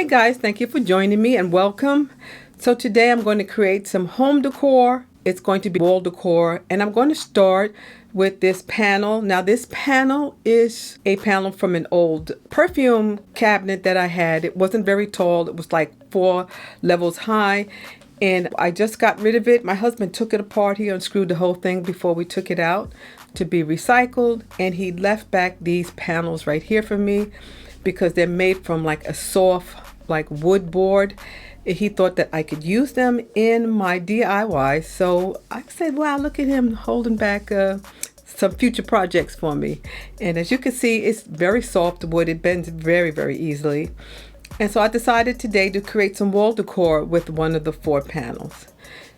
Hey guys, thank you for joining me and welcome. So today I'm going to create some home decor. It's going to be wall decor, and I'm going to start with this panel. Now this panel is a panel from an old perfume cabinet that I had. It wasn't very tall. It was like 4 levels high, and I just got rid of it. My husband took it apart. He unscrewed the whole thing before we took it out to be recycled, and he left back these panels right here for me because they're made from like a soft like wood board. He thought that I could use them in my DIY, so I said, wow, look at him holding back some future projects for me. And as you can see, it's very soft wood. It bends very easily. And so I decided today to create some wall decor with one of the 4 panels.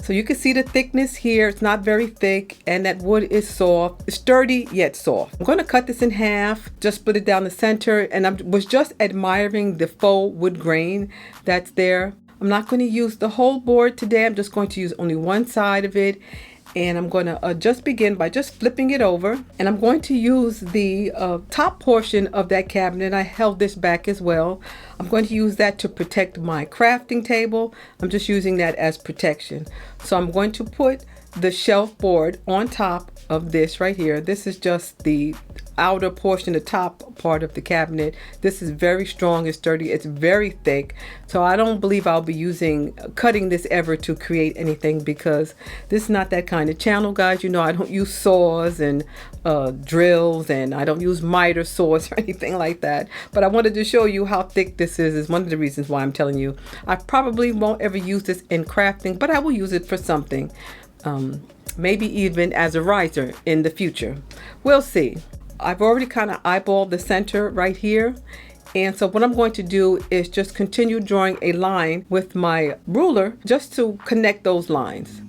So you can see the thickness here. It's not very thick, and that wood is soft, sturdy yet soft. I'm going to cut this in half, just split it down the center, and I was just admiring the faux wood grain that's there. I'm not going to use the whole board today. I'm just going to use only one side of it, and I'm going to just begin by just flipping it over, and I'm going to use the top portion of that cabinet. I held this back as well. I'm going to use that to protect my crafting table. I'm just using that as protection. So I'm going to put the shelf board on top of this right here. This is just the outer portion, the top part of the cabinet. This is very strong and sturdy. It's very thick, so I don't believe I'll be cutting this ever to create anything, because this is not that kind of channel, guys. You know, I don't use saws and drills, and I don't use miter saws or anything like that. But I wanted to show you how thick this is one of the reasons why I'm telling you. I probably won't ever use this in crafting, but I will use it for something, maybe even as a riser in the future. We'll see. I've already kind of eyeballed the center right here, and so what I'm going to do is just continue drawing a line with my ruler just to connect those lines.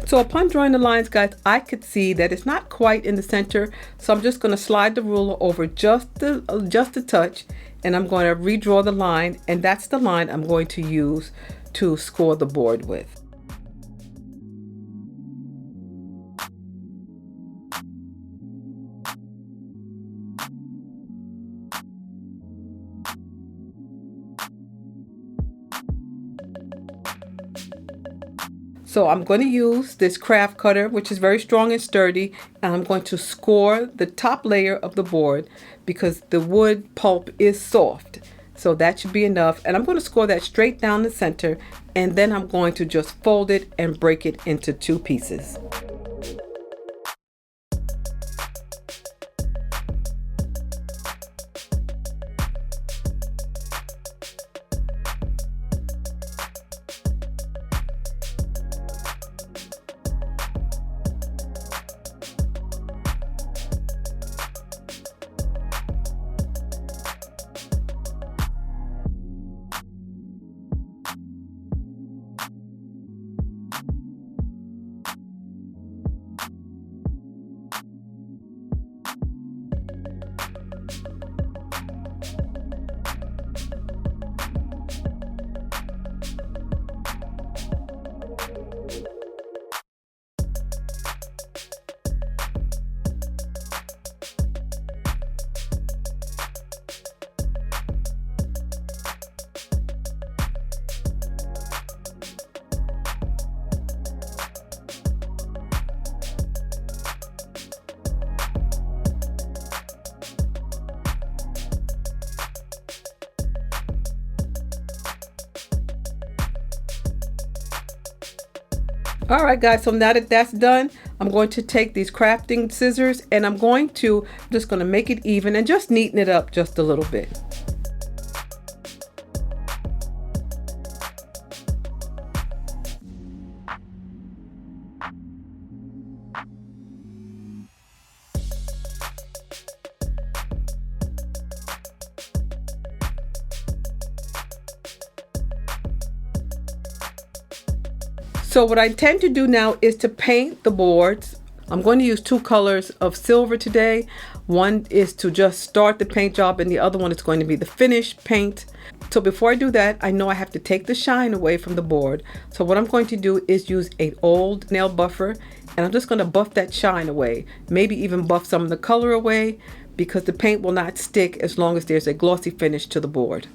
So upon drawing the lines, guys, I could see that it's not quite in the center, so I'm just going to slide the ruler over just a touch, and I'm going to redraw the line, and that's the line I'm going to use to score the board with. So I'm going to use this craft cutter, which is very strong and sturdy, and I'm going to score the top layer of the board because the wood pulp is soft. So that should be enough. And I'm going to score that straight down the center, and then I'm going to just fold it and break it into 2 pieces. All right, guys, so now that that's done, I'm going to take these crafting scissors, and I'm just going to make it even and just neaten it up just a little bit. So what I intend to do now is to paint the boards I'm going to use two colors of silver today. One is to just start the paint job and the other one is going to be the finished paint. So before I do that, I know I have to take the shine away from the board. So what I'm going to do is use an old nail buffer, and I'm just going to buff that shine away. Maybe even buff some of the color away, because the paint will not stick as long as there's a glossy finish to the board.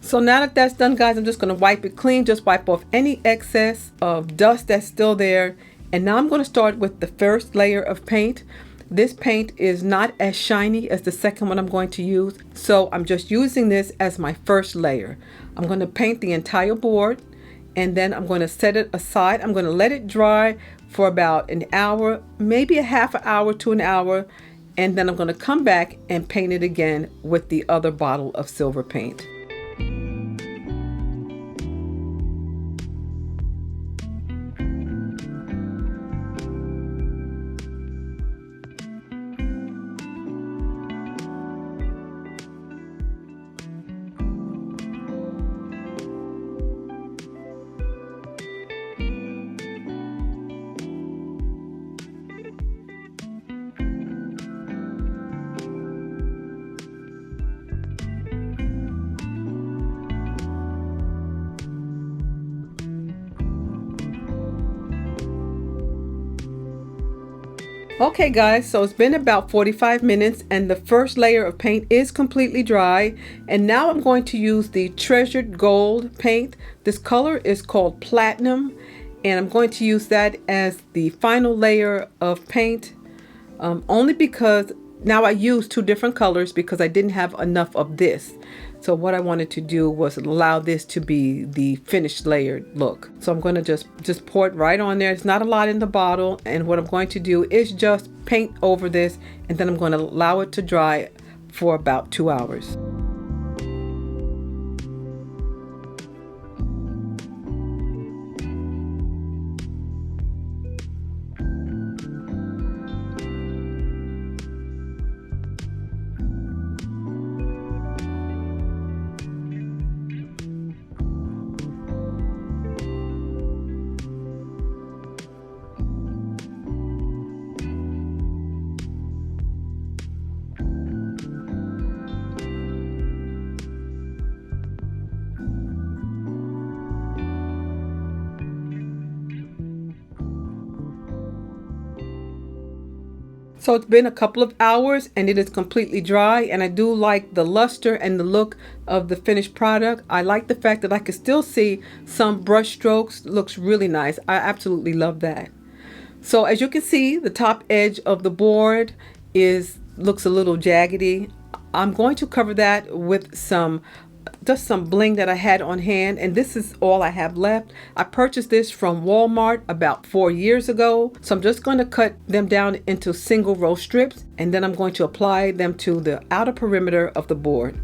So now that that's done, guys, I'm just going to wipe it clean. Just wipe off any excess of dust that's still there. And now I'm going to start with the first layer of paint. This paint is not as shiny as the second one I'm going to use, so I'm just using this as my first layer. I'm going to paint the entire board, and then I'm going to set it aside. I'm going to let it dry for about an hour, maybe a half an hour to an hour, and then I'm going to come back and paint it again with the other bottle of silver paint. Okay guys, so it's been about 45 minutes and the first layer of paint is completely dry, and now I'm going to use the Treasured Gold paint. This color is called Platinum, and I'm going to use that as the final layer of paint, only because now I used two different colors because I didn't have enough of this. So what I wanted to do was allow this to be the finished layered look. So I'm going to just pour it right on there. It's not a lot in the bottle, and what I'm going to do is just paint over this, and then I'm going to allow it to dry for about 2 hours. So it's been a couple of hours and it is completely dry, and I do like the luster and the look of the finished product. I like the fact that I can still see some brush strokes. Looks really nice. I absolutely love that. So as you can see, the top edge of the board looks a little jaggedy. I'm going to cover that with just some bling that I had on hand, and this is all I have left. I purchased this from Walmart about 4 years ago, so I'm just going to cut them down into single row strips, and then I'm going to apply them to the outer perimeter of the board.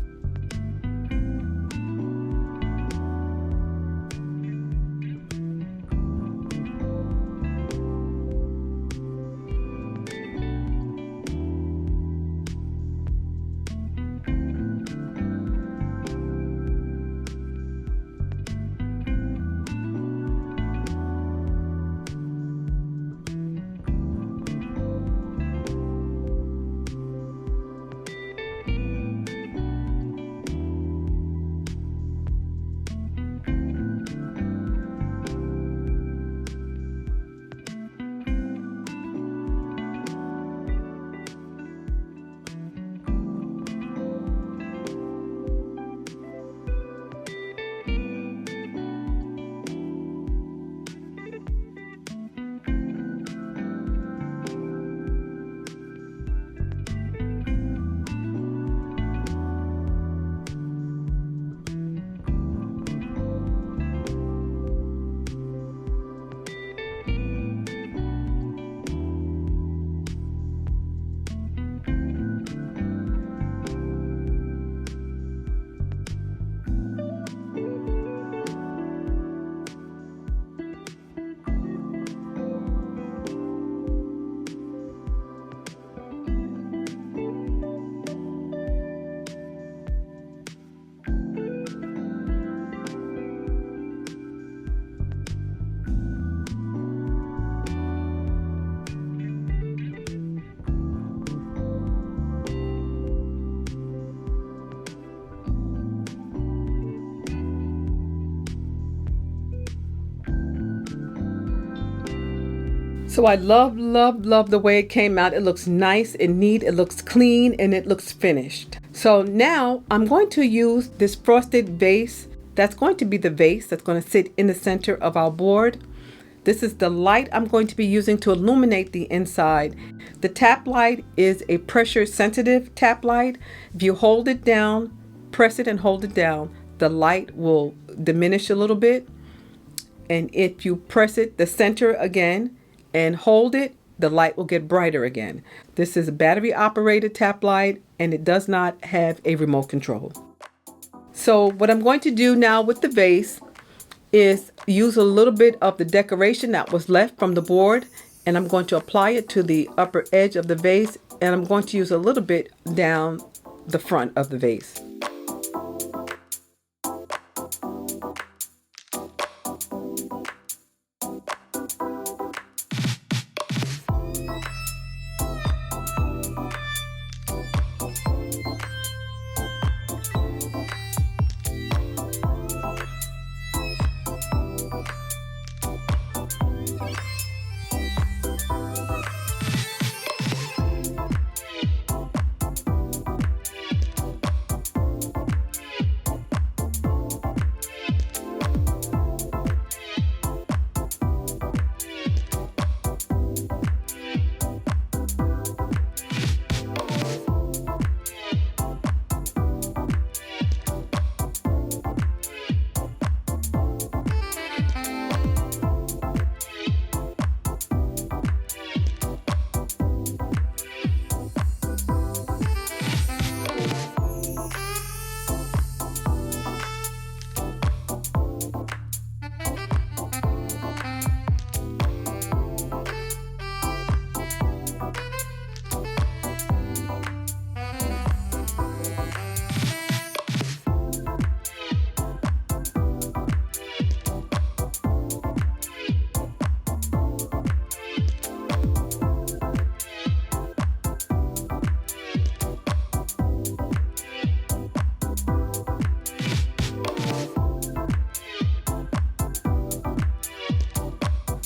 So I love, love, love the way it came out. It looks nice and neat. It looks clean and it looks finished. So now I'm going to use this frosted vase. That's going to be the vase that's going to sit in the center of our board. This is the light I'm going to be using to illuminate the inside. The tap light is a pressure sensitive tap light. If you hold it down, press it and hold it down, the light will diminish a little bit. And if you press it the center again and hold it, the light will get brighter again. This is a battery operated tap light and it does not have a remote control. So what I'm going to do now with the vase is use a little bit of the decoration that was left from the board, and I'm going to apply it to the upper edge of the vase, and I'm going to use a little bit down the front of the vase.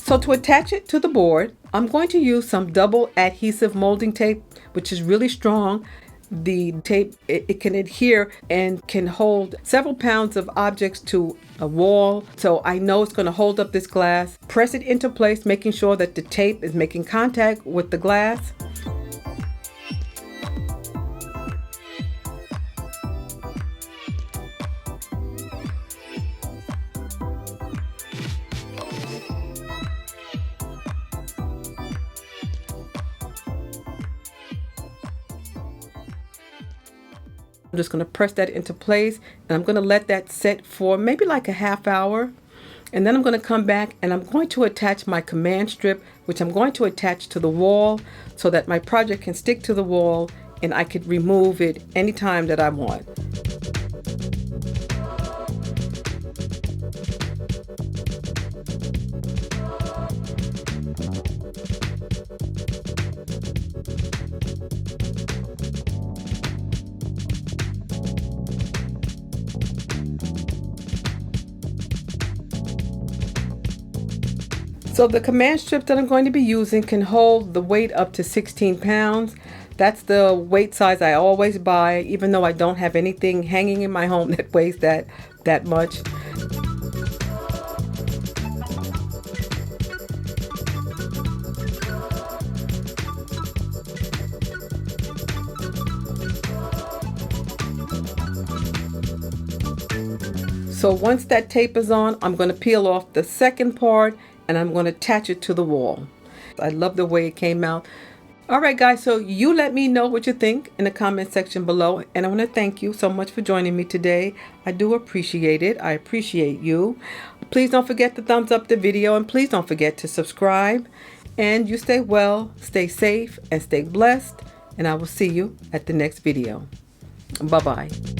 So to attach it to the board, I'm going to use some double adhesive molding tape, which is really strong. The tape, it can adhere and can hold several pounds of objects to a wall. So I know it's going to hold up this glass. Press it into place, making sure that the tape is making contact with the glass. I'm just going to press that into place, and I'm going to let that set for maybe like a half hour. And then I'm going to come back and I'm going to attach my command strip, which I'm going to attach to the wall so that my project can stick to the wall and I could remove it anytime that I want. So the command strip that I'm going to be using can hold the weight up to 16 pounds. That's the weight size I always buy, even though I don't have anything hanging in my home that weighs that much. So once that tape is on, I'm going to peel off the second part and I'm going to attach it to the wall. I love the way it came out. All right, guys, so you let me know what you think in the comment section below. And I want to thank you so much for joining me today. I do appreciate it. I appreciate you. Please don't forget to thumbs up the video, and please don't forget to subscribe. And you stay well, stay safe, and stay blessed. And I will see you at the next video. Bye-bye.